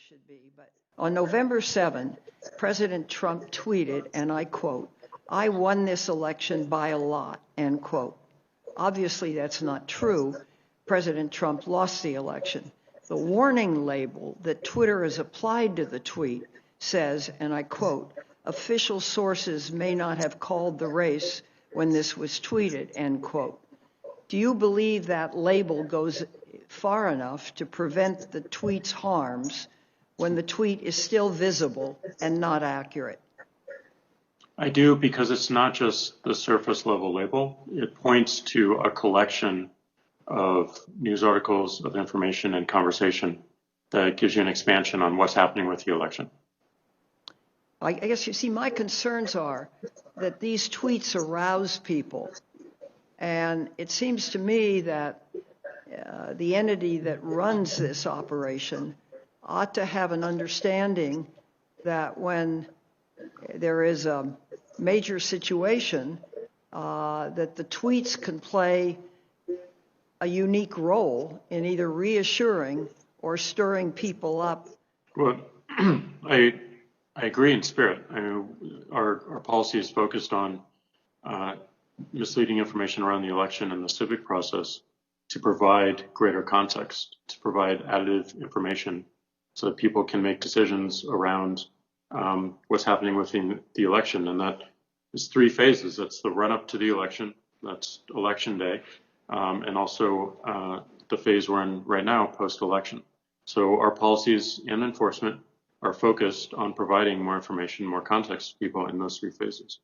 should be, but on November 7, President Trump tweeted, and I quote, "I won this election by a lot," end quote. Obviously, that's not true. President Trump lost the election. The warning label that Twitter has applied to the tweet says, and I quote, "Official sources may not have called the race when this was tweeted," end quote. Do you believe that label goes far enough to prevent the tweet's harms when the tweet is still visible and not accurate? I do, because it's not just the surface level label. It points to a collection of news articles, of information and conversation that gives you an expansion on what's happening with the election. I guess, you see, my concerns are that these tweets arouse people. And it seems to me that the entity that runs this operation ought to have an understanding that when there is a major situation, that the tweets can play a unique role in either reassuring or stirring people up. Well, I agree in spirit. I mean, our policy is focused on misleading information around the election and the civic process to provide greater context, to provide additive information so that people can make decisions around what's happening within the election. And that is three phases. That's the run-up to the election, that's election day, and also the phase we're in right now, post-election. So our policies and enforcement are focused on providing more information, more context to people in those three phases.